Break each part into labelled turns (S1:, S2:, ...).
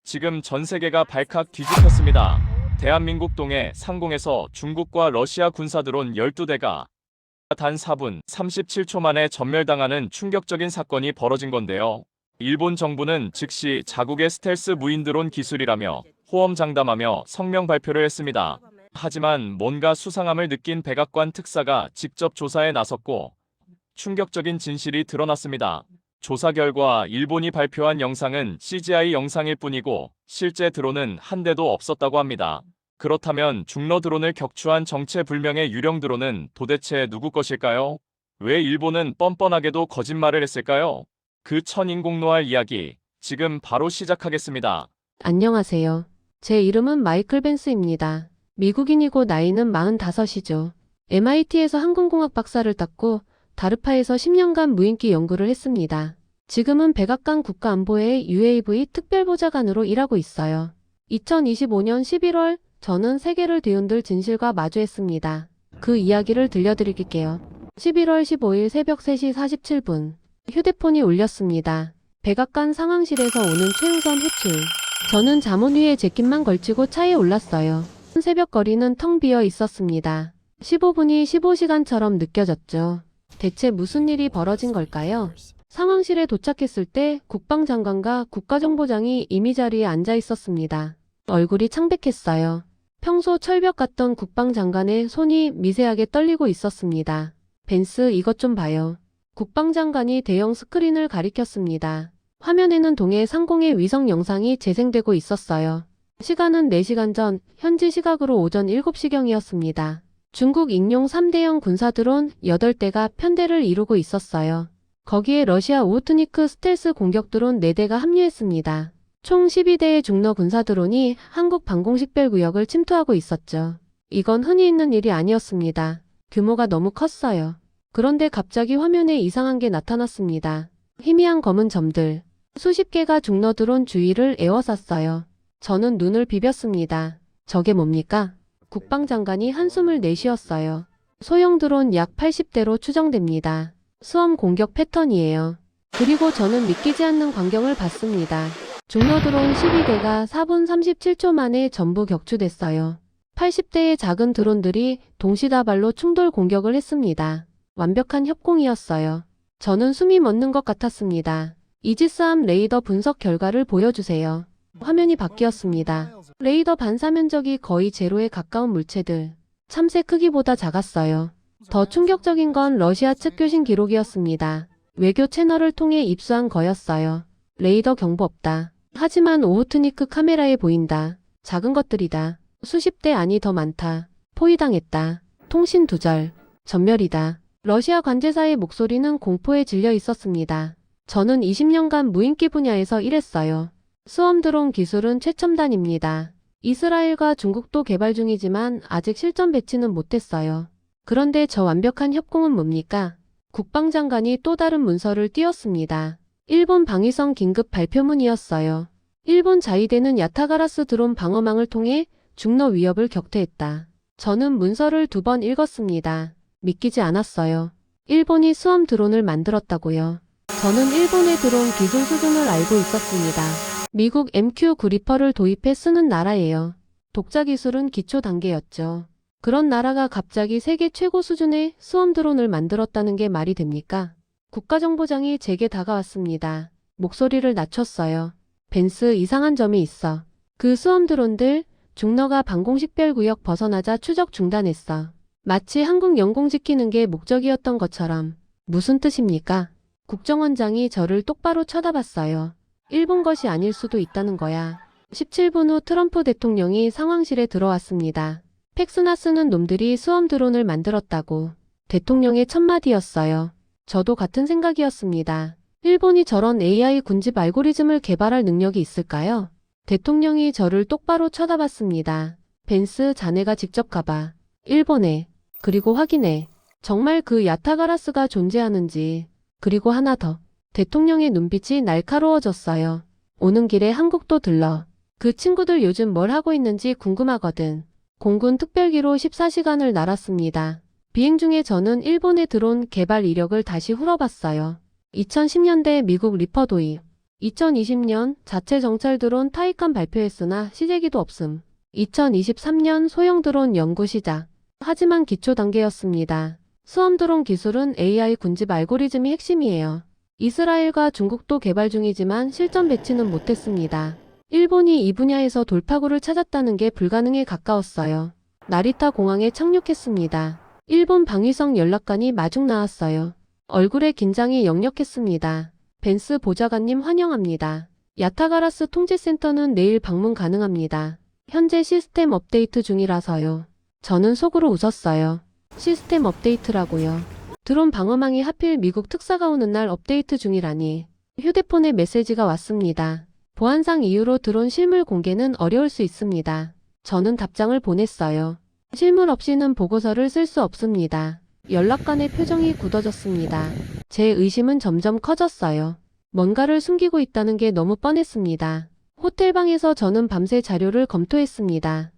S1: 지금 전 세계가 발칵 뒤집혔습니다. 대한민국 동해 상공에서 중국과 러시아 군사드론 12대가 단 4분 37초 만에 전멸당하는 충격적인 사건이 벌어진 건데요. 일본 정부는 즉시 자국의 스텔스 무인드론 기술이라며 호언장담하며 성명 발표를 했습니다. 하지만 뭔가 수상함을 느낀 백악관 특사가 직접 조사에 나섰고 충격적인 진실이 드러났습니다. 조사 결과 일본이 발표한 영상은 CGI 영상일 뿐이고 실제 드론은 한 대도 없었다고 합니다. 그렇다면 중러 드론을 격추한 정체불명의 유령 드론은 도대체 누구 것일까요? 왜 일본은 뻔뻔하게도 거짓말을 했을까요? 그 천인공노할 이야기 지금 바로 시작하겠습니다.
S2: 안녕하세요. 제 이름은 마이클 벤스입니다. 미국인이고 나이는 45이죠. MIT에서 항공공학 박사를 땄고 다르파에서 10년간 무인기 연구를 했습니다. 지금은 백악관 국가안보회의 UAV 특별보좌관으로 일하고 있어요. 2025년 11월 저는 세계를 뒤흔들 진실과 마주했습니다. 그 이야기를 들려드릴게요. 11월 15일 새벽 3시 47분 휴대폰이 울렸습니다. 백악관 상황실에서 오는 최우선 호출. 저는 잠옷 위에 재킷만 걸치고 차에 올랐어요. 새벽 거리는 텅 비어 있었습니다. 15분이 15시간처럼 느껴졌죠. 대체 무슨 일이 벌어진 걸까요? 상황실에 도착했을 때 국방장관과 국가정보장이 이미 자리에 앉아 있었습니다. 얼굴이 창백했어요. 평소 철벽 같던 국방장관의 손이 미세하게 떨리고 있었습니다. 벤스, 이것 좀 봐요. 국방장관이 대형 스크린을 가리켰습니다. 화면에는 동해 상공의 위성 영상이 재생되고 있었어요. 시간은 4시간 전, 현지 시각으로 오전 7시경이었습니다. 중국 인용 3대형 군사드론 8대가 편대를 이루고 있었어요. 거기에 러시아 오호트니크 스텔스 공격 드론 4대가 합류했습니다. 총 12대의 중러 군사드론이 한국 방공식별구역을 침투하고 있었죠. 이건 흔히 있는 일이 아니었습니다. 규모가 너무 컸어요. 그런데 갑자기 화면에 이상한 게 나타났습니다. 희미한 검은 점들. 수십 개가 중러 드론 주위를 에워쌌어요. 저는 눈을 비볐습니다. 저게 뭡니까? 국방장관이 한숨을 내쉬었어요. 소형 드론 약 80대로 추정됩니다. 수험 공격 패턴이에요. 그리고 저는 믿기지 않는 광경을 봤습니다. 중러 드론 12대가 4분 37초 만에 전부 격추됐어요. 80대의 작은 드론들이 동시다발로 충돌 공격을 했습니다. 완벽한 협공이었어요. 저는 숨이 멎는 것 같았습니다. 이지스함 레이더 분석 결과를 보여주세요. 화면이 바뀌었습니다. 레이더 반사 면적이 거의 제로에 가까운 물체들. 참새 크기보다 작았어요. 더 충격적인 건 러시아 측 교신 기록이었습니다. 외교 채널을 통해 입수한 거였어요. 레이더 경보 없다. 하지만 오호트니크 카메라에 보인다. 작은 것들이다. 수십 대 아니 더 많다. 포위당했다. 통신 두절. 전멸이다. 러시아 관제사의 목소리는 공포에 질려 있었습니다. 저는 20년간 무인기 분야에서 일했어요. 수험 드론 기술은 최첨단입니다. 이스라엘과 중국도 개발 중이지만 아직 실전 배치는 못했어요. 그런데 저 완벽한 협공은 뭡니까? 국방장관이 또 다른 문서를 띄웠습니다. 일본 방위성 긴급 발표문이었어요. 일본 자위대는 야타가라스 드론 방어망을 통해 중러 위협을 격퇴했다. 저는 문서를 2번 읽었습니다. 믿기지 않았어요. 일본이 수험 드론을 만들었다고요. 저는 일본의 드론 기술 수준을 알고 있었습니다. 미국 MQ-9 리퍼를 도입해 쓰는 나라예요. 독자 기술은 기초 단계였죠. 그런 나라가 갑자기 세계 최고 수준의 수험 드론을 만들었다는 게 말이 됩니까? 국가정보장이 제게 다가왔습니다. 목소리를 낮췄어요. 벤스, 이상한 점이 있어. 그 수험 드론들, 중러가 방공식별구역 벗어나자 추적 중단했어. 마치 한국 영공 지키는 게 목적이었던 것처럼. 무슨 뜻입니까? 국정원장이 저를 똑바로 쳐다봤어요. 일본 것이 아닐 수도 있다는 거야. 17분 후 트럼프 대통령이 상황실에 들어왔습니다. 팩스나 쓰는 놈들이 수험 드론을 만들었다고. 대통령의 첫마디였어요. 저도 같은 생각이었습니다. 일본이 저런 AI 군집 알고리즘을 개발할 능력이 있을까요? 대통령이 저를 똑바로 쳐다봤습니다. 벤스, 자네가 직접 가봐. 일본에. 그리고 확인해. 정말 그 야타가라스가 존재하는지. 그리고 하나 더. 대통령의 눈빛이 날카로워졌어요. 오는 길에 한국도 들러. 그 친구들 요즘 뭘 하고 있는지 궁금하거든. 공군 특별기로 14시간을 날았습니다. 비행 중에 저는 일본의 드론 개발 이력을 다시 흘어봤어요. 2010년대 미국 리퍼 도입. 2020년 자체 정찰 드론 타이칸 발표했으나 시제기도 없음. 2023년 소형 드론 연구 시작. 하지만 기초 단계였습니다. 수험 드론 기술은 AI 군집 알고리즘이 핵심이에요. 이스라엘과 중국도 개발 중이지만 실전 배치는 못했습니다. 일본이 이 분야에서 돌파구를 찾았다는 게 불가능에 가까웠어요. 나리타 공항에 착륙했습니다. 일본 방위성 연락관이 마중 나왔어요. 얼굴에 긴장이 역력했습니다. 벤스 보좌관님 환영합니다. 야타가라스 통제센터는 내일 방문 가능합니다. 현재 시스템 업데이트 중이라서요. 저는 속으로 웃었어요. 시스템 업데이트라고요. 드론 방어망이 하필 미국 특사가 오는 날 업데이트 중이라니. 휴대폰에 메시지가 왔습니다. 보안상 이유로 드론 실물 공개는 어려울 수 있습니다. 저는 답장을 보냈어요. 실물 없이는 보고서를 쓸 수 없습니다. 연락관의 표정이 굳어졌습니다. 제 의심은 점점 커졌어요. 뭔가를 숨기고 있다는 게 너무 뻔했습니다. 호텔방에서 저는 밤새 자료를 검토했습니다.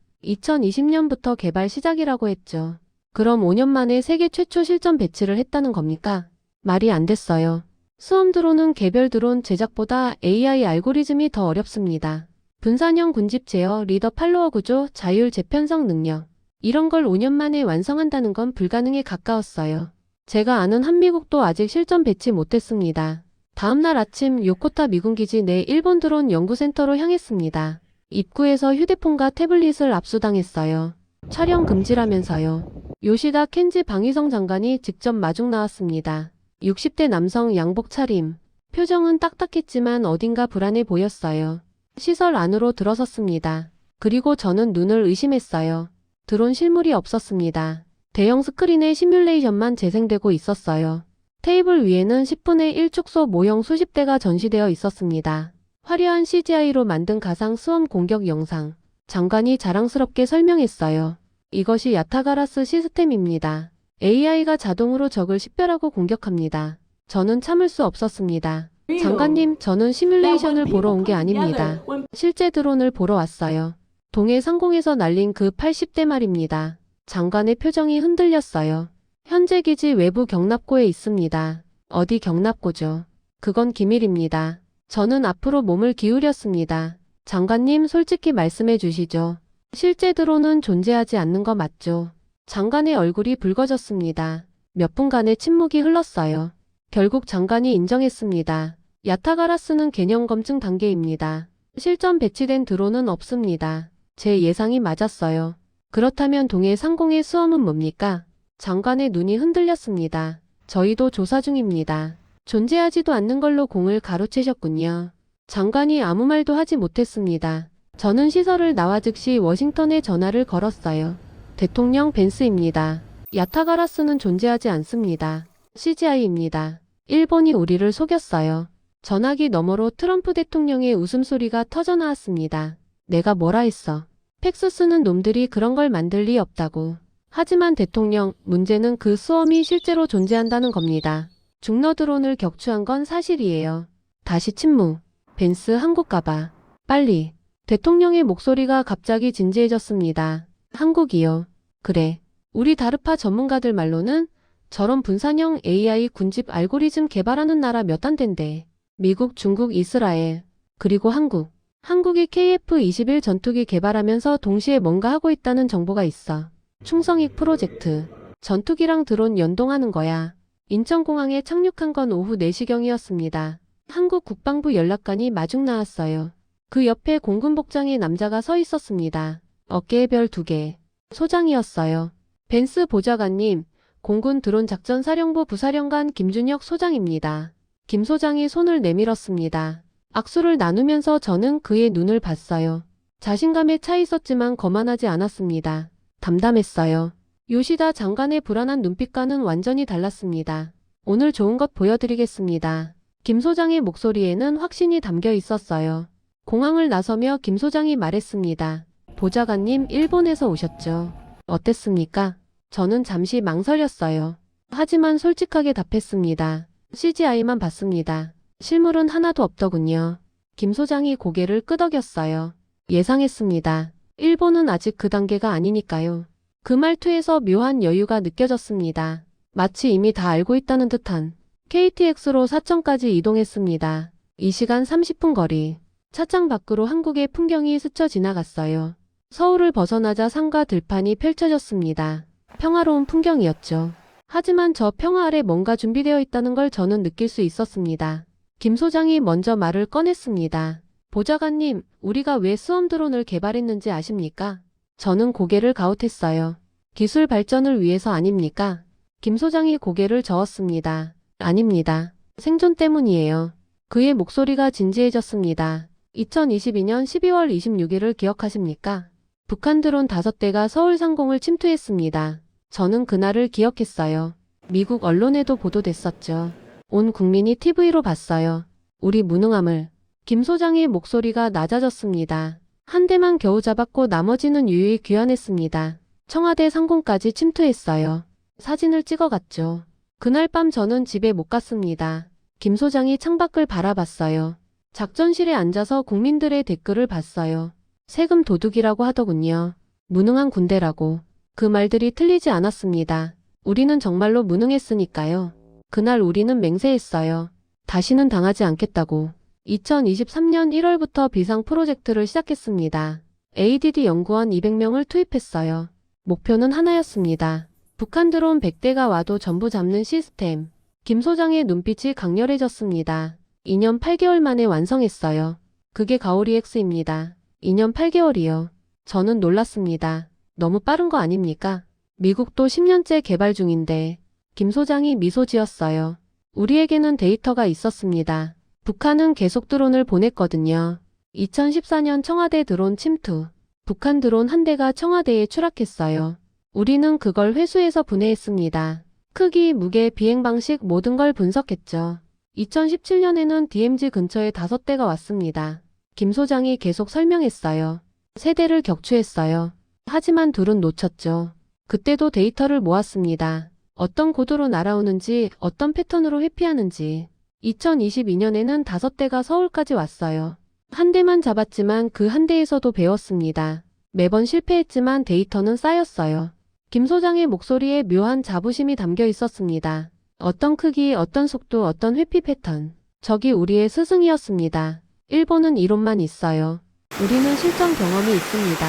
S2: 2020년부터 개발 시작이라고 했죠. 그럼 5년 만에 세계 최초 실전 배치를 했다는 겁니까? 말이 안 됐어요. 수험 드론은 개별 드론 제작보다 AI 알고리즘이 더 어렵습니다. 분산형 군집 제어, 리더 팔로워 구조, 자율 재편성 능력. 이런 걸 5년 만에 완성한다는 건 불가능에 가까웠어요. 제가 아는 한미국도 아직 실전 배치 못했습니다. 다음날 아침 요코타 미군기지 내 일본 드론 연구센터로 향했습니다. 입구에서 휴대폰과 태블릿을 압수당했어요. 촬영 금지라면서요. 요시다 켄지 방위성 장관이 직접 마중 나왔습니다. 60대 남성 양복 차림. 표정은 딱딱했지만 어딘가 불안해 보였어요. 시설 안으로 들어섰습니다. 그리고 저는 눈을 의심했어요. 드론 실물이 없었습니다. 대형 스크린에 시뮬레이션만 재생되고 있었어요. 테이블 위에는 10분의 1 축소 모형 수십 대가 전시되어 있었습니다. 화려한 CGI로 만든 가상 수험 공격 영상. 장관이 자랑스럽게 설명했어요. 이것이 야타가라스 시스템입니다. AI가 자동으로 적을 식별하고 공격합니다. 저는 참을 수 없었습니다. 장관님, 저는 시뮬레이션을 보러 온 게 아닙니다. 실제 드론을 보러 왔어요. 동해 상공에서 날린 그 80대 말입니다. 장관의 표정이 흔들렸어요. 현재 기지 외부 경납고에 있습니다. 어디 경납고죠? 그건 기밀입니다. 저는 앞으로 몸을 기울였습니다. 장관님, 솔직히 말씀해 주시죠. 실제 드론은 존재하지 않는 거 맞죠? 장관의 얼굴이 붉어졌습니다. 몇 분간의 침묵이 흘렀어요. 결국 장관이 인정했습니다. 야타가라스는 개념 검증 단계입니다. 실전 배치된 드론은 없습니다. 제 예상이 맞았어요. 그렇다면 동해 상공의 수험은 뭡니까? 장관의 눈이 흔들렸습니다. 저희도 조사 중입니다. 존재하지도 않는 걸로 공을 가로채셨군요. 장관이 아무 말도 하지 못했습니다. 저는 시설을 나와 즉시 워싱턴에 전화를 걸었어요. 대통령 벤스입니다. 야타가라스는 존재하지 않습니다. CGI입니다. 일본이 우리를 속였어요. 전화기 너머로 트럼프 대통령의 웃음소리가 터져나왔습니다. 내가 뭐라 했어. 팩스 쓰는 놈들이 그런 걸 만들 리 없다고. 하지만 대통령, 문제는 그 수험이 실제로 존재한다는 겁니다. 중러 드론을 격추한 건 사실이에요. 다시 침묵. 벤스 한국 가봐. 빨리. 대통령의 목소리가 갑자기 진지해졌습니다. 한국이요. 그래. 우리 다르파 전문가들 말로는 저런 분산형 AI 군집 알고리즘 개발하는 나라 몇 안 된대. 미국, 중국, 이스라엘. 그리고 한국. 한국이 KF-21 전투기 개발하면서 동시에 뭔가 하고 있다는 정보가 있어. 충성익 프로젝트. 전투기랑 드론 연동하는 거야. 인천공항에 착륙한 건 오후 4시경이었습니다. 한국 국방부 연락관이 마중 나왔어요. 그 옆에 공군 복장의 남자가 서 있었습니다. 어깨에 별 2개. 소장이었어요. 벤스 보좌관님, 공군 드론 작전사령부 부사령관 김준혁 소장입니다. 김 소장이 손을 내밀었습니다. 악수를 나누면서 저는 그의 눈을 봤어요. 자신감에 차 있었지만 거만하지 않았습니다. 담담했어요. 요시다 장관의 불안한 눈빛과는 완전히 달랐습니다. 오늘 좋은 것 보여드리겠습니다. 김 소장의 목소리에는 확신이 담겨 있었어요. 공항을 나서며 김 소장이 말했습니다. 보좌관님, 일본에서 오셨죠? 어땠습니까? 저는 잠시 망설였어요. 하지만 솔직하게 답했습니다. CGI만 봤습니다. 실물은 하나도 없더군요. 김 소장이 고개를 끄덕였어요. 예상했습니다. 일본은 아직 그 단계가 아니니까요. 그 말투에서 묘한 여유가 느껴졌습니다. 마치 이미 다 알고 있다는 듯한. KTX로 사천까지 이동했습니다. 이 시간 30분 거리. 차장 밖으로 한국의 풍경이 스쳐 지나갔어요. 서울을 벗어나자 산과 들판이 펼쳐졌습니다. 평화로운 풍경이었죠. 하지만 저 평화 아래 뭔가 준비되어 있다는 걸 저는 느낄 수 있었습니다. 김 소장이 먼저 말을 꺼냈습니다. 보좌관님, 우리가 왜 스왑 드론을 개발했는지 아십니까? 저는 고개를 갸웃했어요. 기술 발전을 위해서 아닙니까? 김 소장이 고개를 저었습니다. 아닙니다. 생존 때문이에요. 그의 목소리가 진지해졌습니다. 2022년 12월 26일을 기억하십니까? 북한 드론 5대가 서울 상공을 침투했습니다. 저는 그날을 기억했어요. 미국 언론에도 보도됐었죠. 온 국민이 TV로 봤어요. 우리 무능함을. 김 소장의 목소리가 낮아졌습니다. 한 대만 겨우 잡았고 나머지는 유유히 귀환했습니다. 청와대 상공까지 침투했어요. 사진을 찍어갔죠. 그날 밤 저는 집에 못 갔습니다. 김 소장이 창밖을 바라봤어요. 작전실에 앉아서 국민들의 댓글을 봤어요. 세금 도둑이라고 하더군요. 무능한 군대라고. 그 말들이 틀리지 않았습니다. 우리는 정말로 무능했으니까요. 그날 우리는 맹세했어요. 다시는 당하지 않겠다고. 2023년 1월부터 비상 프로젝트를 시작했습니다. ADD 연구원 200명을 투입했어요. 목표는 하나였습니다. 북한 드론 100대가 와도 전부 잡는 시스템. 김 소장의 눈빛이 강렬해졌습니다. 2년 8개월 만에 완성했어요. 그게 가오리엑스입니다. 2년 8개월이요. 저는 놀랐습니다. 너무 빠른 거 아닙니까? 미국도 10년째 개발 중인데. 김 소장이 미소 지었어요. 우리에게는 데이터가 있었습니다. 북한은 계속 드론을 보냈거든요. 2014년 청와대 드론 침투. 북한 드론 한 대가 청와대에 추락했어요. 우리는 그걸 회수해서 분해했습니다. 크기, 무게, 비행 방식 모든 걸 분석했죠. 2017년에는 DMZ 근처에 5대가 왔습니다. 김 소장이 계속 설명했어요. 세대를 격추했어요. 하지만 둘은 놓쳤죠. 그때도 데이터를 모았습니다. 어떤 고도로 날아오는지, 어떤 패턴으로 회피하는지. 2022년에는 5대가 서울까지 왔어요. 한 대만 잡았지만 그 한 대에서도 배웠습니다. 매번 실패했지만 데이터는 쌓였어요. 김 소장의 목소리에 묘한 자부심이 담겨 있었습니다. 어떤 크기, 어떤 속도, 어떤 회피 패턴. 적이 우리의 스승이었습니다. 일본은 이론만 있어요. 우리는 실전 경험이 있습니다.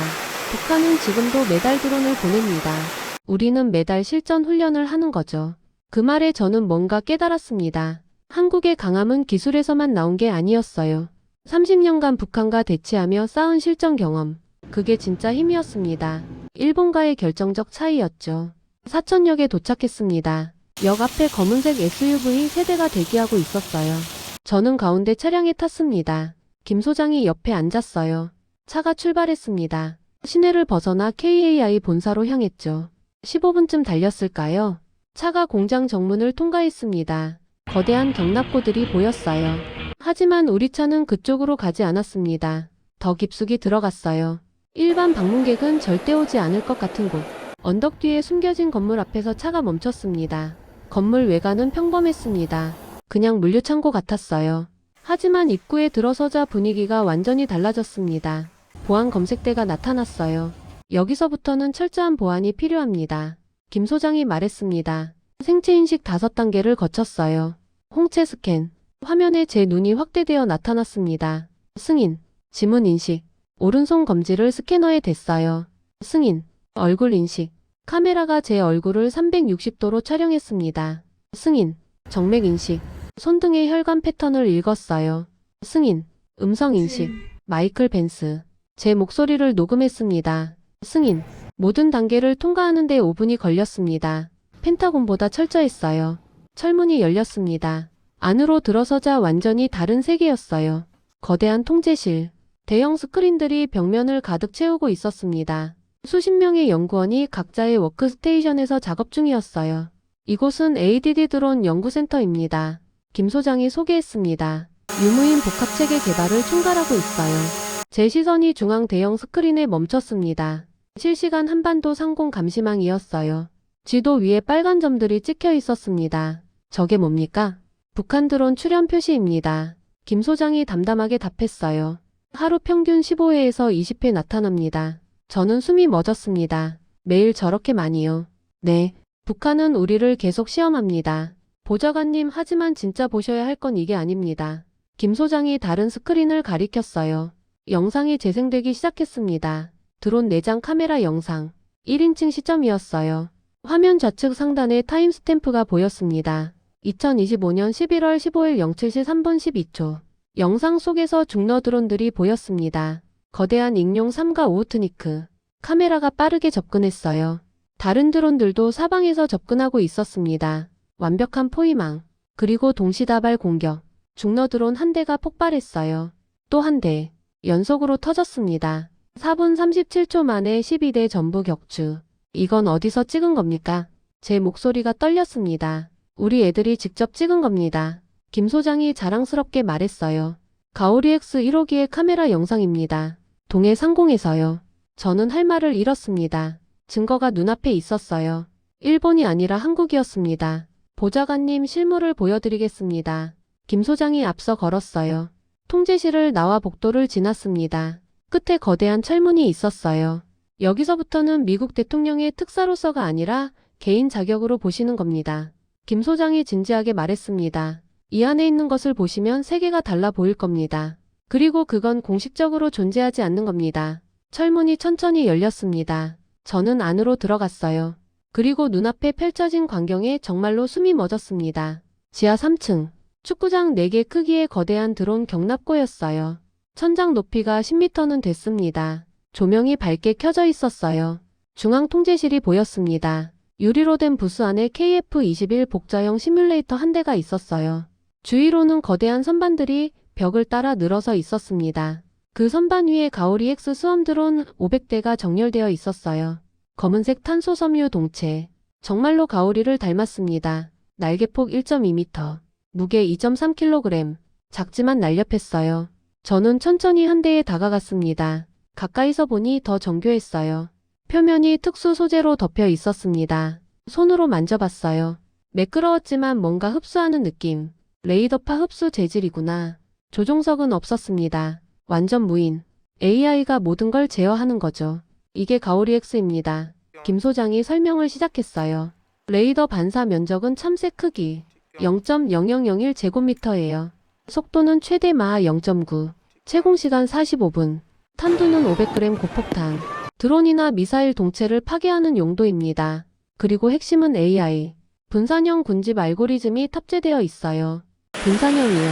S2: 북한은 지금도 매달 드론을 보냅니다. 우리는 매달 실전 훈련을 하는 거죠. 그 말에 저는 뭔가 깨달았습니다. 한국의 강함은 기술에서만 나온 게 아니었어요. 30년간 북한과 대치하며 쌓은 실전 경험. 그게 진짜 힘이었습니다. 일본과의 결정적 차이였죠. 사천역에 도착했습니다. 역 앞에 검은색 SUV 3대가 대기하고 있었어요. 저는 가운데 차량에 탔습니다. 김 소장이 옆에 앉았어요. 차가 출발했습니다. 시내를 벗어나 KAI 본사로 향했죠. 15분쯤 달렸을까요? 차가 공장 정문을 통과했습니다. 거대한 경납고들이 보였어요. 하지만 우리 차는 그쪽으로 가지 않았습니다. 더 깊숙이 들어갔어요. 일반 방문객은 절대 오지 않을 것 같은 곳. 언덕 뒤에 숨겨진 건물 앞에서 차가 멈췄습니다. 건물 외관은 평범했습니다. 그냥 물류창고 같았어요. 하지만 입구에 들어서자 분위기가 완전히 달라졌습니다. 보안 검색대가 나타났어요. 여기서부터는 철저한 보안이 필요합니다. 김 소장이 말했습니다. 생체인식 5단계를 거쳤어요. 홍채 스캔. 화면에 제 눈이 확대되어 나타났습니다. 승인. 지문 인식. 오른손 검지를 스캐너에 댔어요. 승인. 얼굴 인식. 카메라가 제 얼굴을 360도로 촬영했습니다. 승인. 정맥 인식. 손등의 혈관 패턴을 읽었어요. 승인. 음성 인식. 마이클 벤스. 제 목소리를 녹음했습니다. 승인. 모든 단계를 통과하는 데 5분이 걸렸습니다. 펜타곤보다 철저했어요. 철문이 열렸습니다. 안으로 들어서자 완전히 다른 세계였어요. 거대한 통제실. 대형 스크린들이 벽면을 가득 채우고 있었습니다. 수십 명의 연구원이 각자의 워크스테이션에서 작업 중이었어요. 이곳은 ADD 드론 연구센터입니다. 김 소장이 소개했습니다. 유무인 복합체계 개발을 총괄하고 있어요. 제 시선이 중앙 대형 스크린에 멈췄습니다. 실시간 한반도 상공 감시망이었어요. 지도 위에 빨간 점들이 찍혀 있었습니다. 저게 뭡니까? 북한 드론 출현 표시입니다. 김 소장이 담담하게 답했어요. 하루 평균 15회에서 20회 나타납니다. 저는 숨이 멎었습니다. 매일 저렇게 많이요. 네. 북한은 우리를 계속 시험합니다. 보좌관님, 하지만 진짜 보셔야 할 건 이게 아닙니다. 김 소장이 다른 스크린을 가리켰어요. 영상이 재생되기 시작했습니다. 드론 내장 카메라 영상. 1인칭 시점이었어요. 화면 좌측 상단에 타임스탬프가 보였습니다. 2025년 11월 15일 07시 3분 12초. 영상 속에서 중러 드론들이 보였습니다. 거대한 익룡 3과 오우트니크. 카메라가 빠르게 접근했어요. 다른 드론들도 사방에서 접근하고 있었습니다. 완벽한 포위망. 그리고 동시다발 공격. 중러 드론 한 대가 폭발했어요. 또 한 대. 연속으로 터졌습니다. 4분 37초 만에 12대 전부 격추. 이건 어디서 찍은 겁니까? 제 목소리가 떨렸습니다. 우리 애들이 직접 찍은 겁니다. 김 소장이 자랑스럽게 말했어요. 가오리 X 1호기의 카메라 영상입니다. 동해 상공에서요. 저는 할 말을 잃었습니다. 증거가 눈앞에 있었어요. 일본이 아니라 한국이었습니다. 보좌관님 실물을 보여드리겠습니다. 김 소장이 앞서 걸었어요. 통제실을 나와 복도를 지났습니다. 끝에 거대한 철문이 있었어요. 여기서부터는 미국 대통령의 특사로서가 아니라 개인 자격으로 보시는 겁니다. 김 소장이 진지하게 말했습니다. 이 안에 있는 것을 보시면 세계가 달라 보일 겁니다. 그리고 그건 공식적으로 존재하지 않는 겁니다. 철문이 천천히 열렸습니다. 저는 안으로 들어갔어요. 그리고 눈앞에 펼쳐진 광경에 정말로 숨이 멎었습니다. 지하 3층. 축구장 4개 크기의 거대한 드론 경납고였어요. 천장 높이가 10m는 됐습니다. 조명이 밝게 켜져 있었어요. 중앙 통제실이 보였습니다. 유리로 된 부스 안에 KF-21 복자형 시뮬레이터 한 대가 있었어요. 주위로는 거대한 선반들이 벽을 따라 늘어서 있었습니다. 그 선반 위에 가오리 X 수험 드론 500대가 정렬되어 있었어요. 검은색 탄소 섬유 동체. 정말로 가오리를 닮았습니다. 날개폭 1.2m. 무게 2.3kg. 작지만 날렵했어요. 저는 천천히 한 대에 다가갔습니다. 가까이서 보니 더 정교했어요. 표면이 특수 소재로 덮여 있었습니다. 손으로 만져봤어요. 매끄러웠지만 뭔가 흡수하는 느낌. 레이더파 흡수 재질이구나. 조종석은 없었습니다. 완전 무인. AI가 모든 걸 제어하는 거죠. 이게 가오리 X입니다. 김 소장이 설명을 시작했어요. 레이더 반사 면적은 참새 크기 0.0001제곱미터예요. 속도는 최대 마하 0.9. 채공시간 45분. 탄두는 500g 고폭탄. 드론이나 미사일 동체를 파괴하는 용도입니다. 그리고 핵심은 AI. 분산형 군집 알고리즘이 탑재되어 있어요. 분산형이요.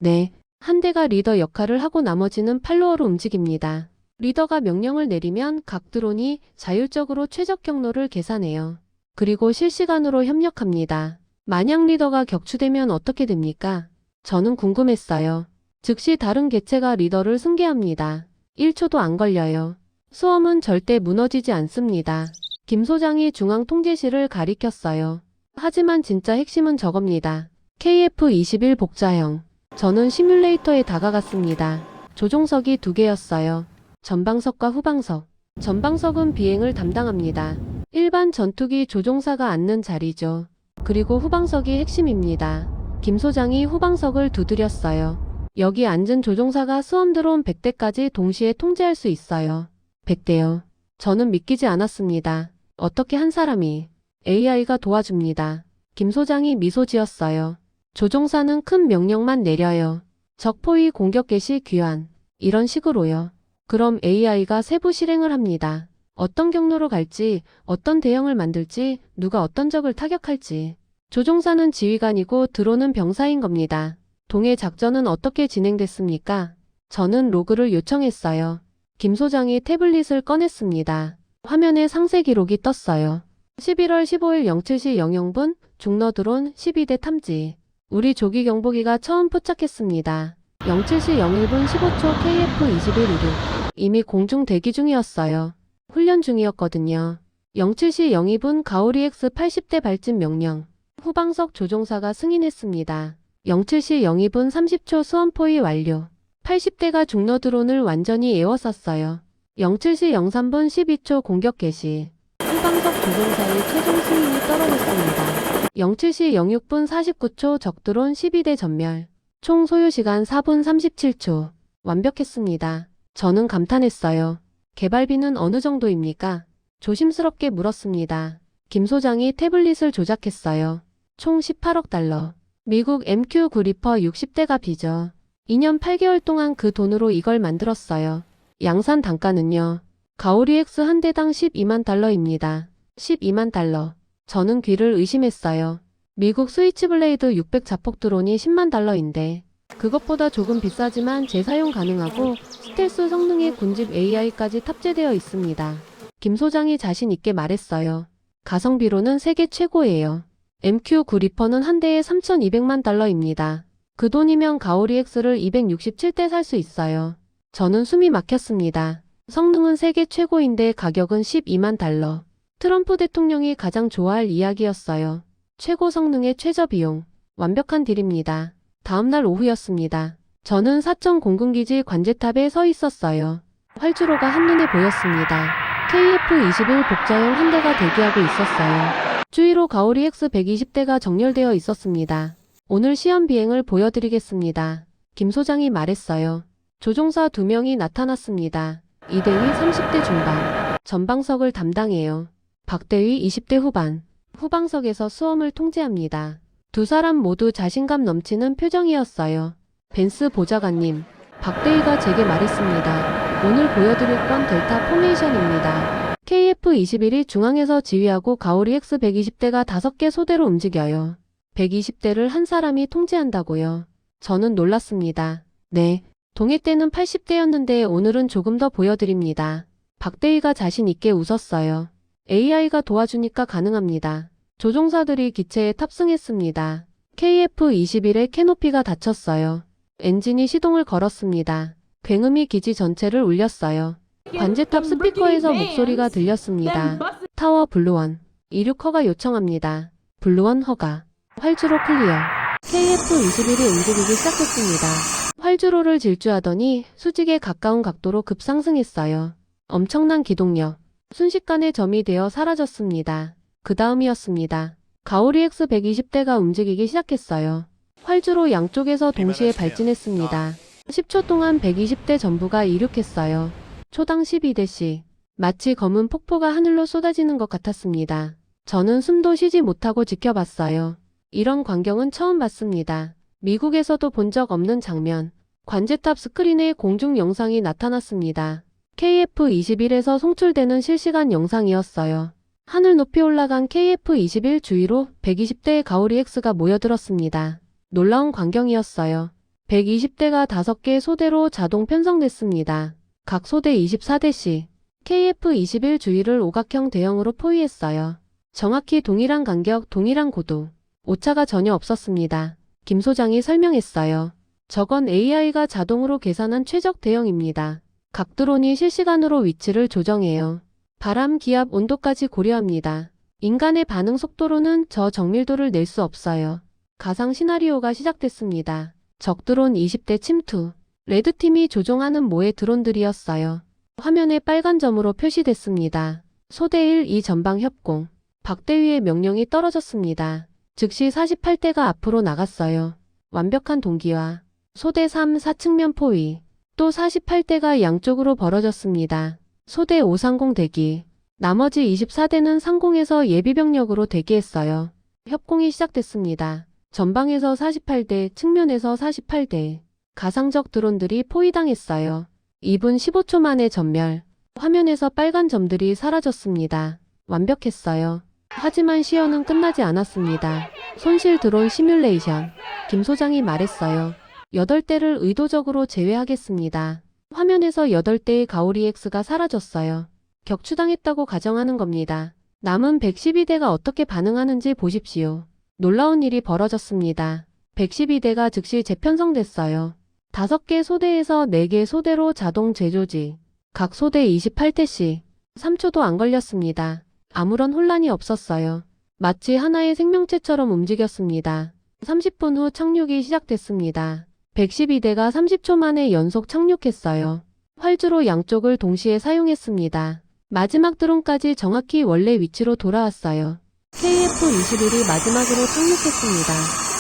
S2: 네. 한 대가 리더 역할을 하고 나머지는 팔로워로 움직입니다. 리더가 명령을 내리면 각 드론이 자율적으로 최적 경로를 계산해요. 그리고 실시간으로 협력합니다. 만약 리더가 격추되면 어떻게 됩니까? 저는 궁금했어요. 즉시 다른 개체가 리더를 승계합니다. 1초도 안 걸려요. 수험은 절대 무너지지 않습니다. 김 소장이 중앙 통제실을 가리켰어요. 하지만 진짜 핵심은 저겁니다. KF-21 복자형. 저는 시뮬레이터에 다가갔습니다. 조종석이 2개였어요. 전방석과 후방석. 전방석은 비행을 담당합니다. 일반 전투기 조종사가 앉는 자리죠. 그리고 후방석이 핵심입니다. 김 소장이 후방석을 두드렸어요. 여기 앉은 조종사가 수험 드론 100대까지 동시에 통제할 수 있어요. 100대요. 저는 믿기지 않았습니다. 어떻게 한 사람이. AI가 도와줍니다. 김 소장이 미소 지었어요. 조종사는 큰 명령만 내려요. 적 포위 공격 개시 귀환. 이런 식으로요. 그럼 AI가 세부 실행을 합니다. 어떤 경로로 갈지, 어떤 대형을 만들지, 누가 어떤 적을 타격할지. 조종사는 지휘관이고 드론은 병사인 겁니다. 동해 작전은 어떻게 진행됐습니까? 저는 로그를 요청했어요. 김 소장이 태블릿을 꺼냈습니다. 화면에 상세 기록이 떴어요. 11월 15일 07시 00분 중러 드론 12대 탐지. 우리 조기 경보기가 처음 포착했습니다. 07시 01분 15초 KF-21 이륙. 이미 공중 대기 중이었어요. 훈련 중이었거든요. 07시 02분 가오리 X 80대 발진 명령. 후방석 조종사가 승인했습니다. 07시 02분 30초 수험 포위 완료. 80대가 중러 드론을 완전히 에워쌌어요. 07시 03분 12초 공격 개시. 후방석 조종사의 최종 승인이 떨어졌습니다. 07시 06분 49초 적드론 12대 전멸. 총 소요시간 4분 37초. 완벽했습니다. 저는 감탄했어요. 개발비는 어느 정도입니까? 조심스럽게 물었습니다. 김 소장이 태블릿을 조작했어요. 총 18억 달러. 미국 MQ9 리퍼 60대가 비죠. 2년 8개월 동안 그 돈으로 이걸 만들었어요. 양산 단가는요. 가오리 X 한 대당 12만 달러입니다. 12만 달러. 저는 귀를 의심했어요. 미국 스위치블레이드 600 자폭 드론이 10만 달러인데 그것보다 조금 비싸지만 재사용 가능하고 스텔스 성능의 군집 AI까지 탑재되어 있습니다. 김 소장이 자신 있게 말했어요. 가성비로는 세계 최고예요. MQ9 리퍼는 한 대에 3,200만 달러입니다. 그 돈이면 가오리 X를 267대 살 수 있어요. 저는 숨이 막혔습니다. 성능은 세계 최고인데 가격은 12만 달러. 트럼프 대통령이 가장 좋아할 이야기였어요. 최고 성능의 최저 비용. 완벽한 딜입니다. 다음날 오후였습니다. 저는 사천 공군기지 관제탑에 서 있었어요. 활주로가 한눈에 보였습니다. KF-21 복자형 한 대가 대기하고 있었어요. 주위로 가오리 X 120대가 정렬되어 있었습니다. 오늘 시험 비행을 보여드리겠습니다. 김 소장이 말했어요. 조종사 2명이 나타났습니다. 이대위 30대 중반. 전방석을 담당해요. 박대위 20대 후반. 후방석에서 수험을 통제합니다. 두 사람 모두 자신감 넘치는 표정이었어요. 벤스 보좌관님, 박대위가 제게 말했습니다. 오늘 보여드릴 건 델타 포메이션입니다. KF-21이 중앙에서 지휘하고 가오리 X 120대가 5개 소대로 움직여요. 120대를 한 사람이 통제한다고요. 저는 놀랐습니다. 네. 동해 때는 80대였는데 오늘은 조금 더 보여드립니다. 박대위가 자신 있게 웃었어요. AI가 도와주니까 가능합니다. 조종사들이 기체에 탑승했습니다. KF-21의 캐노피가 닫혔어요. 엔진이 시동을 걸었습니다. 굉음이 기지 전체를 울렸어요. 관제탑 스피커에서 목소리가 들렸습니다. 타워 블루원. 이륙 허가 요청합니다. 블루원 허가. 활주로 클리어. KF-21이 움직이기 시작했습니다. 활주로를 질주하더니 수직에 가까운 각도로 급상승했어요. 엄청난 기동력. 순식간에 점이 되어 사라졌습니다. 그 다음이었습니다. 가오리 X 120대가 움직이기 시작했어요. 활주로 양쪽에서 동시에 발진했습니다. 10초 동안 120대 전부가 이륙했어요. 초당 12대씩. 마치 검은 폭포가 하늘로 쏟아지는 것 같았습니다. 저는 숨도 쉬지 못하고 지켜봤어요. 이런 광경은 처음 봤습니다. 미국에서도 본 적 없는 장면. 관제탑 스크린에 공중 영상이 나타났습니다. KF-21에서 송출되는 실시간 영상이었어요. 하늘 높이 올라간 KF-21 주위로 120대의 가오리 X가 모여들었습니다. 놀라운 광경이었어요. 120대가 5개 소대로 자동 편성됐습니다. 각 소대 24대씩. KF-21 주위를 오각형 대형으로 포위했어요. 정확히 동일한 간격, 동일한 고도. 오차가 전혀 없었습니다. 김 소장이 설명했어요. 저건 AI가 자동으로 계산한 최적 대형입니다. 각 드론이 실시간으로 위치를 조정해요. 바람, 기압, 온도까지 고려합니다. 인간의 반응 속도로는 저 정밀도를 낼 수 없어요. 가상 시나리오가 시작됐습니다. 적 드론 20대 침투. 레드팀이 조종하는 모의 드론들이었어요. 화면에 빨간 점으로 표시됐습니다. 소대 1, 2 전방 협공. 박대위의 명령이 떨어졌습니다. 즉시 48대가 앞으로 나갔어요. 완벽한 동기화. 소대 3, 4측면 포위. 또 48대가 양쪽으로 벌어졌습니다. 소대 530 대기. 나머지 24대는 상공에서 예비병력으로 대기했어요. 협공이 시작됐습니다. 전방에서 48대, 측면에서 48대. 가상적 드론들이 포위당했어요. 2분 15초 만에 전멸. 화면에서 빨간 점들이 사라졌습니다. 완벽했어요. 하지만 시연은 끝나지 않았습니다. 손실 드론 시뮬레이션. 김 소장이 말했어요. 8대를 의도적으로 제외하겠습니다. 화면에서 8대의 가오리 X가 사라졌어요. 격추당했다고 가정하는 겁니다. 남은 112대가 어떻게 반응하는지 보십시오. 놀라운 일이 벌어졌습니다. 112대가 즉시 재편성됐어요. 5개 소대에서 4개 소대로 자동 재조직. 각 소대 28대씩. 3초도 안 걸렸습니다. 아무런 혼란이 없었어요. 마치 하나의 생명체처럼 움직였습니다. 30분 후 착륙이 시작됐습니다. 112대가 30초 만에 연속 착륙했어요. 활주로 양쪽을 동시에 사용했습니다. 마지막 드론까지 정확히 원래 위치로 돌아왔어요. KF-21이 마지막으로 착륙했습니다.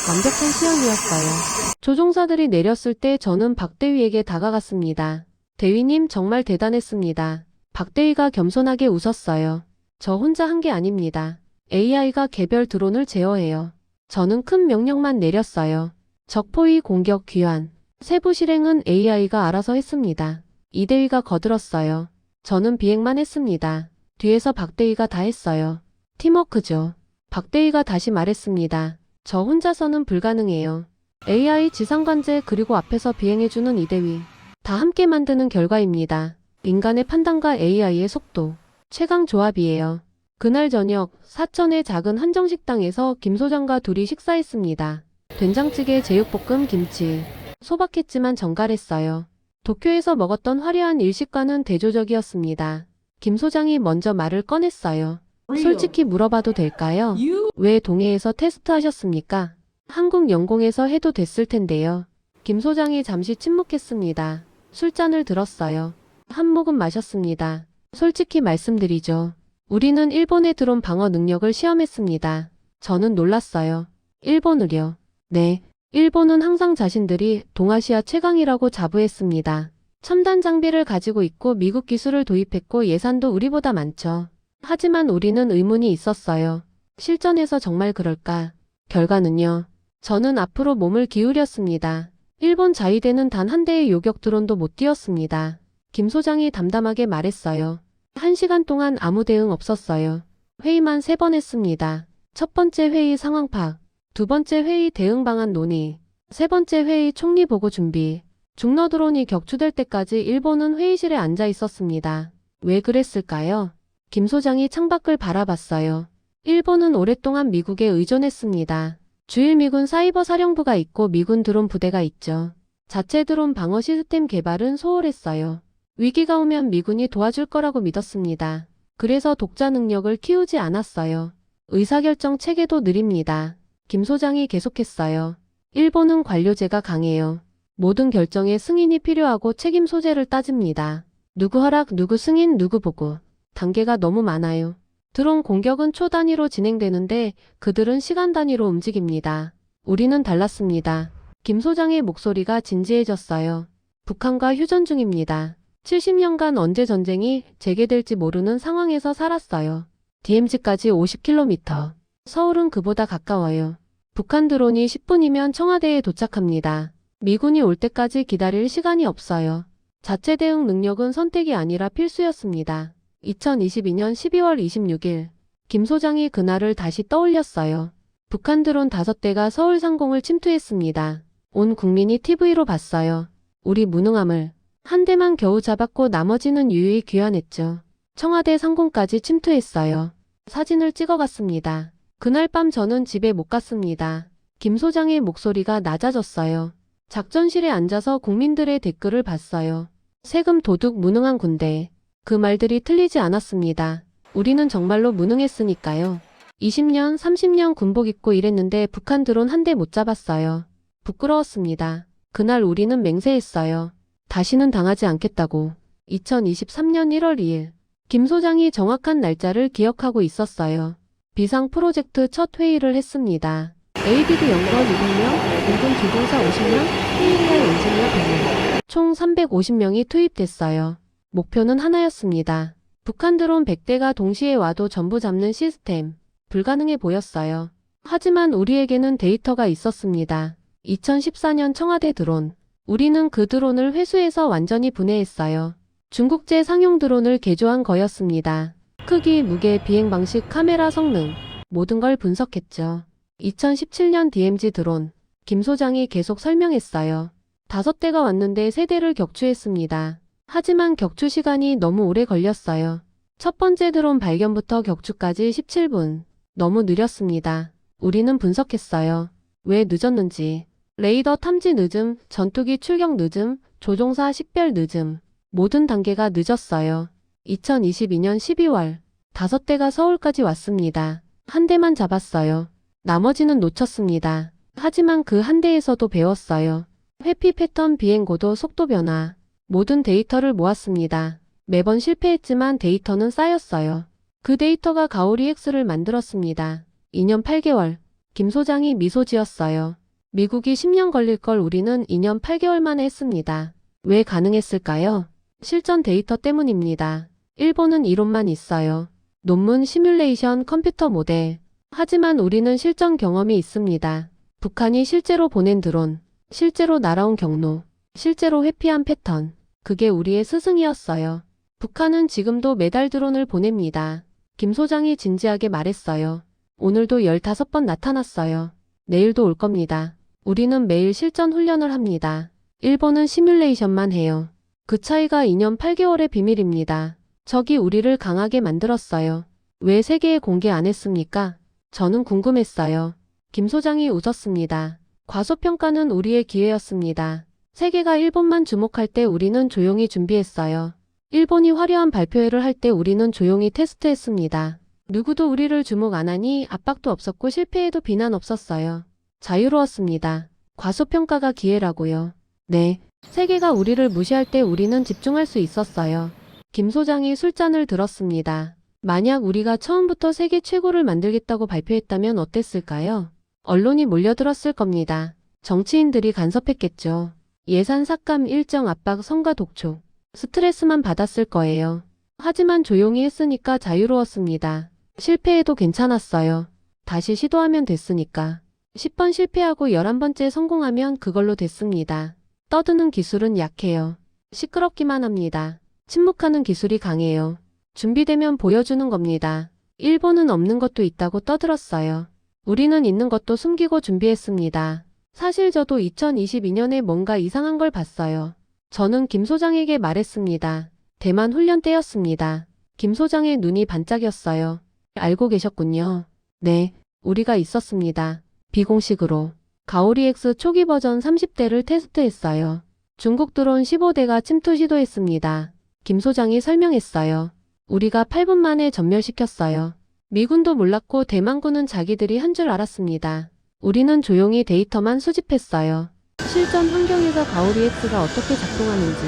S2: 완벽한 시연이었어요. 조종사들이 내렸을 때 저는 박대위에게 다가갔습니다. 대위님 정말 대단했습니다. 박대위가 겸손하게 웃었어요. 저 혼자 한 게 아닙니다. AI가 개별 드론을 제어해요. 저는 큰 명령만 내렸어요. 적포위 공격 귀환. 세부 실행은 AI가 알아서 했습니다. 이대위가 거들었어요. 저는 비행만 했습니다. 뒤에서 박대위가 다 했어요. 팀워크죠. 박대위가 다시 말했습니다. 저 혼자서는 불가능해요. AI 지상관제 그리고 앞에서 비행해주는 이대위. 다 함께 만드는 결과입니다. 인간의 판단과 AI의 속도. 최강 조합이에요. 그날 저녁 사천의 작은 한정식당에서 김 소장과 둘이 식사했습니다. 된장찌개, 제육볶음, 김치. 소박했지만 정갈했어요. 도쿄에서 먹었던 화려한 일식과는 대조적이었습니다. 김 소장이 먼저 말을 꺼냈어요. 솔직히 물어봐도 될까요? 왜 동해에서 테스트하셨습니까? 한국 영공에서 해도 됐을 텐데요. 김 소장이 잠시 침묵했습니다. 술잔을 들었어요. 한 모금 마셨습니다. 솔직히 말씀드리죠. 우리는 일본에 들어온 방어 능력을 시험했습니다. 저는 놀랐어요. 일본을요? 네. 일본은 항상 자신들이 동아시아 최강이라고 자부했습니다. 첨단 장비를 가지고 있고 미국 기술을 도입했고 예산도 우리보다 많죠. 하지만 우리는 의문이 있었어요. 실전에서 정말 그럴까? 결과는요. 저는 앞으로 몸을 기울였습니다. 일본 자위대는 단 한 대의 요격 드론도 못 띄웠습니다. 김 소장이 담담하게 말했어요. 1시간 동안 아무 대응 없었어요. 회의만 3번 했습니다. 첫 번째 회의 상황 파악, 두 번째 회의 대응 방안 논의, 세 번째 회의 총리 보고 준비. 중러 드론이 격추될 때까지 일본은 회의실에 앉아 있었습니다. 왜 그랬을까요? 김 소장이 창밖을 바라봤어요. 일본은 오랫동안 미국에 의존했습니다. 주일미군 사이버 사령부가 있고 미군 드론 부대가 있죠. 자체 드론 방어 시스템 개발은 소홀했어요. 위기가 오면 미군이 도와줄 거라고 믿었습니다. 그래서 독자 능력을 키우지 않았어요. 의사결정 체계도 느립니다. 김 소장이 계속했어요. 일본은 관료제가 강해요. 모든 결정에 승인이 필요하고 책임 소재를 따집니다. 누구 허락, 누구 승인, 누구 보고. 단계가 너무 많아요. 드론 공격은 초 단위로 진행되는데 그들은 시간 단위로 움직입니다. 우리는 달랐습니다. 김 소장의 목소리가 진지해졌어요. 북한과 휴전 중입니다. 70년간 언제 전쟁이 재개될지 모르는 상황에서 살았어요. DMZ까지 50km. 서울은 그보다 가까워요. 북한 드론이 10분이면 청와대에 도착합니다. 미군이 올 때까지 기다릴 시간이 없어요. 자체 대응 능력은 선택이 아니라 필수였습니다. 2022년 12월 26일 김 소장이 그날을 다시 떠올렸어요. 북한 드론 5대가 서울 상공을 침투했습니다. 온 국민이 TV로 봤어요. 우리 무능함을. 한 대만 겨우 잡았고 나머지는 유유히 귀환했죠. 청와대 상공까지 침투했어요. 사진을 찍어갔습니다. 그날 밤 저는 집에 못 갔습니다. 김 소장의 목소리가 낮아졌어요. 작전실에 앉아서 국민들의 댓글을 봤어요. 세금 도둑 무능한 군대. 그 말들이 틀리지 않았습니다. 우리는 정말로 무능했으니까요. 20년, 30년 군복 입고 일했는데 북한 드론 한 대 못 잡았어요. 부끄러웠습니다. 그날 우리는 맹세했어요. 다시는 당하지 않겠다고. 2023년 1월 2일. 김 소장이 정확한 날짜를 기억하고 있었어요. 비상 프로젝트 첫 회의를 했습니다. ADD 연거 200명, 공군 조종사 50명, 헤이리아 엔지니어 100명. 총 350명이 투입됐어요. 목표는 하나였습니다. 북한 드론 100대가 동시에 와도 전부 잡는 시스템. 불가능해 보였어요. 하지만 우리에게는 데이터가 있었습니다. 2014년 청와대 드론. 우리는 그 드론을 회수해서 완전히 분해했어요. 중국제 상용 드론을 개조한 거였습니다. 크기, 무게, 비행 방식, 카메라 성능. 모든 걸 분석했죠. 2017년 DMZ 드론. 김 소장이 계속 설명했어요. 5대가 왔는데 3대를 격추했습니다. 하지만 격추 시간이 너무 오래 걸렸어요. 첫 번째 드론 발견부터 격추까지 17분. 너무 느렸습니다. 우리는 분석했어요. 왜 늦었는지. 레이더 탐지 늦음, 전투기 출격 늦음, 조종사 식별 늦음. 모든 단계가 늦었어요. 2022년 12월. 5대가 서울까지 왔습니다. 한 대만 잡았어요. 나머지는 놓쳤습니다. 하지만 그 한 대에서도 배웠어요. 회피 패턴, 비행 고도, 속도 변화. 모든 데이터를 모았습니다. 매번 실패했지만 데이터는 쌓였어요. 그 데이터가 가오리 X를 만들었습니다. 2년 8개월. 김 소장이 미소 지었어요. 미국이 10년 걸릴 걸 우리는 2년 8개월 만에 했습니다. 왜 가능했을까요? 실전 데이터 때문입니다. 일본은 이론만 있어요. 논문, 시뮬레이션, 컴퓨터 모델. 하지만 우리는 실전 경험이 있습니다. 북한이 실제로 보낸 드론, 실제로 날아온 경로, 실제로 회피한 패턴. 그게 우리의 스승이었어요. 북한은 지금도 매달 드론을 보냅니다. 김 소장이 진지하게 말했어요. 오늘도 15번 나타났어요. 내일도 올 겁니다. 우리는 매일 실전 훈련을 합니다. 일본은 시뮬레이션만 해요. 그 차이가 2년 8개월의 비밀입니다. 적이 우리를 강하게 만들었어요. 왜 세계에 공개 안 했습니까? 저는 궁금했어요. 김 소장이 웃었습니다. 과소평가는 우리의 기회였습니다. 세계가 일본만 주목할 때 우리는 조용히 준비했어요. 일본이 화려한 발표회를 할 때 우리는 조용히 테스트했습니다. 누구도 우리를 주목 안 하니 압박도 없었고 실패에도 비난 없었어요. 자유로웠습니다. 과소평가가 기회라고요. 네. 세계가 우리를 무시할 때 우리는 집중할 수 있었어요. 김 소장이 술잔을 들었습니다. 만약 우리가 처음부터 세계 최고를 만들겠다고 발표했다면 어땠을까요? 언론이 몰려들었을 겁니다. 정치인들이 간섭했겠죠. 예산 삭감, 일정 압박, 성과 독촉. 스트레스만 받았을 거예요. 하지만 조용히 했으니까 자유로웠습니다. 실패해도 괜찮았어요. 다시 시도하면 됐으니까. 10번 실패하고 11번째 성공하면 그걸로 됐습니다. 떠드는 기술은 약해요. 시끄럽기만 합니다. 침묵하는 기술이 강해요. 준비되면 보여주는 겁니다. 일본은 없는 것도 있다고 떠들었어요. 우리는 있는 것도 숨기고 준비했습니다. 사실 저도 2022년에 뭔가 이상한 걸 봤어요. 저는 김 소장에게 말했습니다. 대만 훈련 때였습니다. 김 소장의 눈이 반짝였어요. 알고 계셨군요. 네, 우리가 있었습니다. 비공식으로. 가오리 X 초기 버전 30대를 테스트했어요. 중국 드론 15대가 침투 시도했습니다. 김 소장이 설명했어요. 우리가 8분 만에 전멸시켰어요. 미군도 몰랐고 대만군은 자기들이 한 줄 알았습니다. 우리는 조용히 데이터만 수집했어요. 실전 환경에서 가오리 X가 어떻게 작동하는지,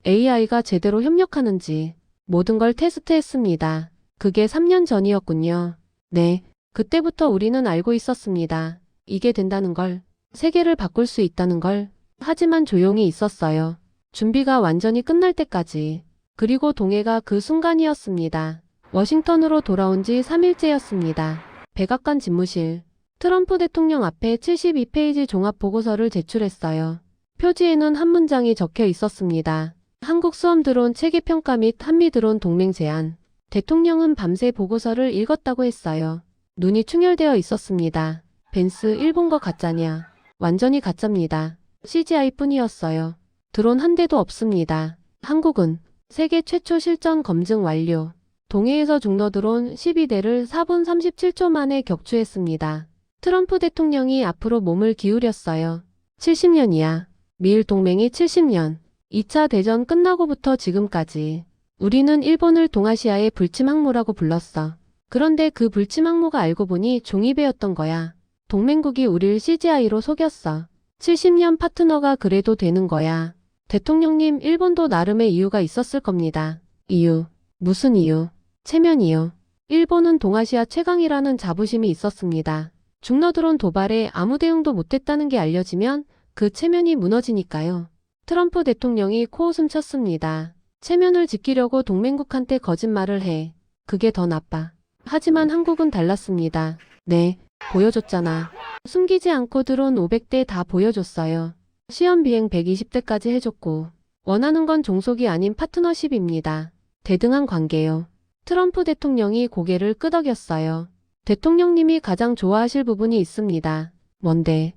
S2: AI가 제대로 협력하는지 모든 걸 테스트했습니다. 그게 3년 전이었군요. 네, 그때부터 우리는 알고 있었습니다. 이게 된다는 걸, 세계를 바꿀 수 있다는 걸. 하지만 조용히 있었어요. 준비가 완전히 끝날 때까지. 그리고 동해가 그 순간이었습니다. 워싱턴으로 돌아온 지 3일째였습니다. 백악관 집무실. 트럼프 대통령 앞에 72페이지 종합보고서를 제출했어요. 표지에는 한 문장이 적혀 있었습니다. 한국 수험 드론 체계 평가 및 한미 드론 동맹 제안. 대통령은 밤새 보고서를 읽었다고 했어요. 눈이 충혈되어 있었습니다. 벤스 일본 거 가짜냐. 완전히 가짜입니다. CGI뿐이었어요. 드론 한 대도 없습니다. 한국은 세계 최초 실전 검증 완료. 동해에서 중러 드론 12대를 4분 37초 만에 격추했습니다. 트럼프 대통령이 앞으로 몸을 기울였어요. 70년이야. 미일 동맹이 70년. 2차 대전 끝나고부터 지금까지. 우리는 일본을 동아시아의 불침 항모라고 불렀어. 그런데 그 불침 항모가 알고 보니 종이배였던 거야. 동맹국이 우릴 CGI로 속였어. 70년 파트너가 그래도 되는 거야. 대통령님, 일본도 나름의 이유가 있었을 겁니다. 이유. 무슨 이유? 체면 이유. 일본은 동아시아 최강이라는 자부심이 있었습니다. 중러드론 도발에 아무 대응도 못했다는 게 알려지면 그 체면이 무너지니까요. 트럼프 대통령이 코웃음 쳤습니다. 체면을 지키려고 동맹국한테 거짓말을 해. 그게 더 나빠. 하지만 한국은 달랐습니다. 네, 보여줬잖아. 숨기지 않고 드론 500대 다 보여줬어요. 시험 비행 120대까지 해줬고. 원하는 건 종속이 아닌 파트너십입니다. 대등한 관계요. 트럼프 대통령이 고개를 끄덕였어요. 대통령님이 가장 좋아하실 부분이 있습니다. 뭔데?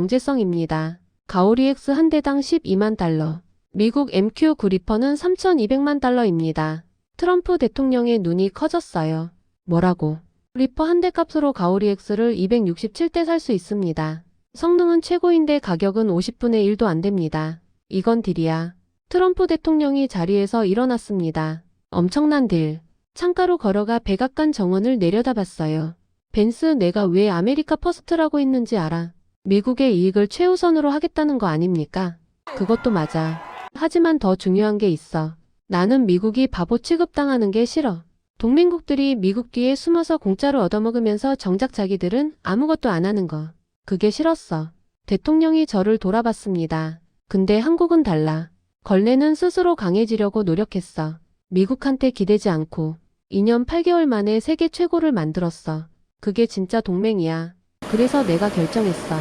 S2: 경제성입니다. 가오리 X 한 대당 12만 달러. 미국 MQ9 리퍼는 3,200만 달러입니다. 트럼프 대통령의 눈이 커졌어요. 뭐라고? 리퍼 한 대 값으로 가오리 X를 267대 살 수 있습니다. 성능은 최고인데 가격은 50분의 1도 안 됩니다. 이건 딜이야. 트럼프 대통령이 자리에서 일어났습니다. 엄청난 딜. 창가로 걸어가 백악관 정원을 내려다봤어요. 벤스, 내가 왜 아메리카 퍼스트라고 했는지 알아? 미국의 이익을 최우선으로 하겠다는 거 아닙니까? 그것도 맞아. 하지만 더 중요한 게 있어. 나는 미국이 바보 취급당하는 게 싫어. 동맹국들이 미국 뒤에 숨어서 공짜로 얻어먹으면서 정작 자기들은 아무것도 안 하는 거. 그게 싫었어. 대통령이 저를 돌아봤습니다. 근데 한국은 달라. 걸레는 스스로 강해지려고 노력했어. 미국한테 기대지 않고 2년 8개월 만에 세계 최고를 만들었어. 그게 진짜 동맹이야. 그래서 내가 결정했어.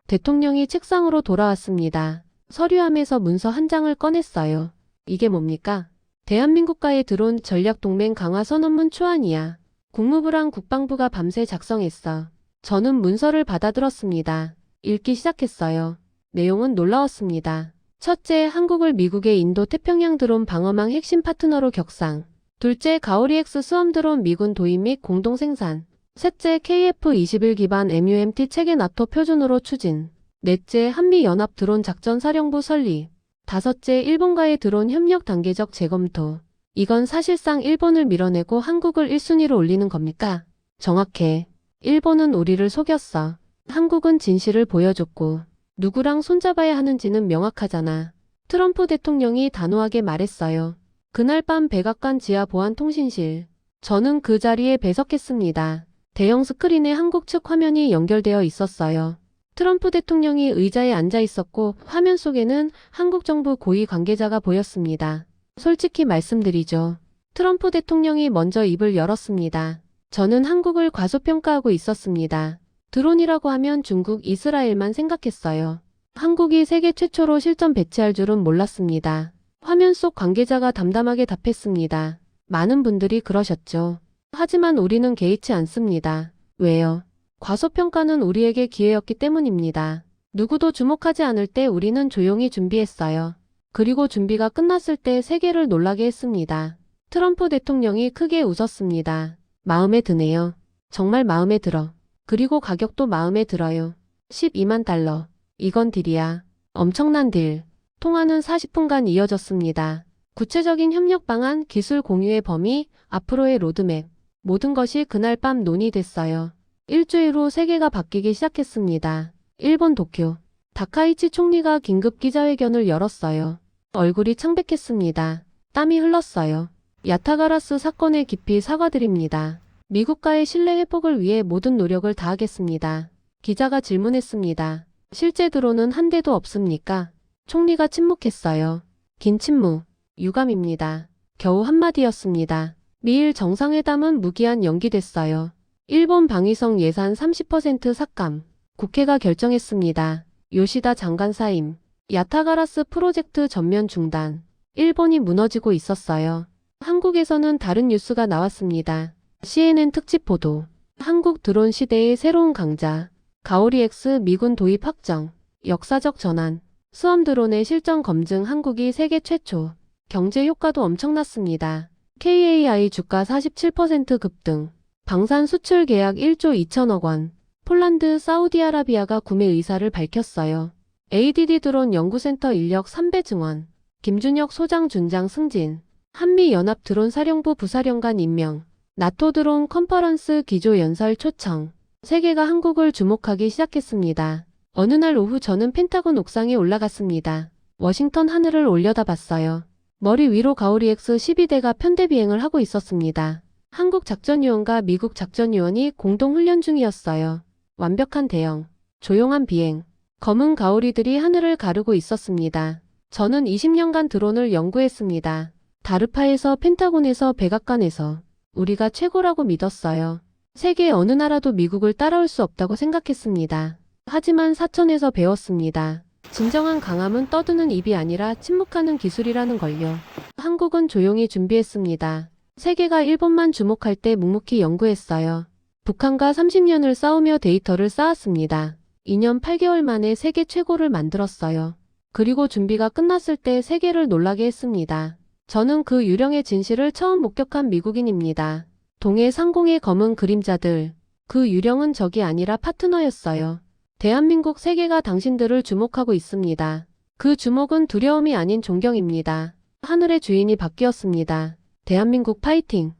S2: 대통령이 책상으로 돌아왔습니다. 서류함에서 문서 한 장을 꺼냈어요. 이게 뭡니까? 대한민국과의 드론 전략동맹 강화 선언문 초안이야. 국무부랑 국방부가 밤새 작성했어. 저는 문서를 받아들었습니다. 읽기 시작했어요. 내용은 놀라웠습니다. 첫째, 한국을 미국의 인도 태평양 드론 방어망 핵심 파트너로 격상. 둘째, 가오리-X 수험 드론 미군 도입 및 공동 생산. 셋째, KF-21 기반 MUMT 체계 나토 표준으로 추진. 넷째, 한미연합 드론 작전 사령부 설립. 다섯째, 일본과의 드론 협력 단계적 재검토. 이건 사실상 일본을 밀어내고 한국을 1순위로 올리는 겁니까? 정확해. 일본은 우리를 속였어. 한국은 진실을 보여줬고 누구랑 손잡아야 하는지는 명확하잖아. 트럼프 대통령이 단호하게 말했어요. 그날 밤 백악관 지하 보안통신실. 저는 그 자리에 배석했습니다. 대형 스크린에 한국 측 화면이 연결되어 있었어요. 트럼프 대통령이 의자에 앉아 있었고 화면 속에는 한국 정부 고위 관계자가 보였습니다. 솔직히 말씀드리죠. 트럼프 대통령이 먼저 입을 열었습니다. 저는 한국을 과소평가하고 있었습니다. 드론이라고 하면 중국, 이스라엘만 생각했어요. 한국이 세계 최초로 실전 배치할 줄은 몰랐습니다. 화면 속 관계자가 담담하게 답했습니다. 많은 분들이 그러셨죠. 하지만 우리는 개의치 않습니다. 왜요? 과소평가는 우리에게 기회였기 때문입니다. 누구도 주목하지 않을 때 우리는 조용히 준비했어요. 그리고 준비가 끝났을 때 세계를 놀라게 했습니다. 트럼프 대통령이 크게 웃었습니다. 마음에 드네요. 정말 마음에 들어. 그리고 가격도 마음에 들어요. 12만 달러. 이건 딜이야. 엄청난 딜. 통화는 40분간 이어졌습니다. 구체적인 협력 방안, 기술 공유의 범위, 앞으로의 로드맵. 모든 것이 그날 밤 논의됐어요. 일주일 후 세계가 바뀌기 시작했습니다. 일본 도쿄. 다카이치 총리가 긴급 기자회견을 열었어요. 얼굴이 창백했습니다. 땀이 흘렀어요. 야타가라스 사건에 깊이 사과드립니다. 미국과의 신뢰 회복을 위해 모든 노력을 다하겠습니다. 기자가 질문했습니다. 실제 드론은 한 대도 없습니까? 총리가 침묵했어요. 긴 침묵. 유감입니다. 겨우 한마디였습니다. 미일 정상회담은 무기한 연기됐어요. 일본 방위성 예산 30% 삭감. 국회가 결정했습니다. 요시다 장관 사임. 야타가라스 프로젝트 전면 중단. 일본이 무너지고 있었어요. 한국에서는 다른 뉴스가 나왔습니다. CNN 특집 보도. 한국 드론 시대의 새로운 강자. 가오리-X 미군 도입 확정. 역사적 전환. 수험 드론의 실전 검증 한국이 세계 최초. 경제 효과도 엄청났습니다. KAI 주가 47% 급등. 방산 수출 계약 1조 2천억 원. 폴란드, 사우디아라비아가 구매 의사를 밝혔어요. ADD 드론 연구센터 인력 3배 증원. 김준혁 소장 준장 승진. 한미연합 드론 사령부 부사령관 임명. 나토 드론 컨퍼런스 기조 연설 초청. 세계가 한국을 주목하기 시작했습니다. 어느 날 오후 저는 펜타곤 옥상에 올라갔습니다. 워싱턴 하늘을 올려다봤어요. 머리 위로 가오리-X 12대가 편대 비행을 하고 있었습니다. 한국 작전위원과 미국 작전위원이 공동 훈련 중이었어요. 완벽한 대형, 조용한 비행. 검은 가오리들이 하늘을 가르고 있었습니다. 저는 20년간 드론을 연구했습니다. 다르파에서, 펜타곤에서, 백악관에서. 우리가 최고라고 믿었어요. 세계 어느 나라도 미국을 따라올 수 없다고 생각했습니다. 하지만 사천에서 배웠습니다. 진정한 강함은 떠드는 입이 아니라 침묵하는 기술이라는 걸요. 한국은 조용히 준비했습니다. 세계가 일본만 주목할 때 묵묵히 연구했어요. 북한과 30년을 싸우며 데이터를 쌓았습니다. 2년 8개월 만에 세계 최고를 만들었어요. 그리고 준비가 끝났을 때 세계를 놀라게 했습니다. 저는 그 유령의 진실을 처음 목격한 미국인입니다. 동해 상공의 검은 그림자들. 그 유령은 적이 아니라 파트너였어요. 대한민국 세계가 당신들을 주목하고 있습니다. 그 주목은 두려움이 아닌 존경입니다. 하늘의 주인이 바뀌었습니다. 대한민국 파이팅!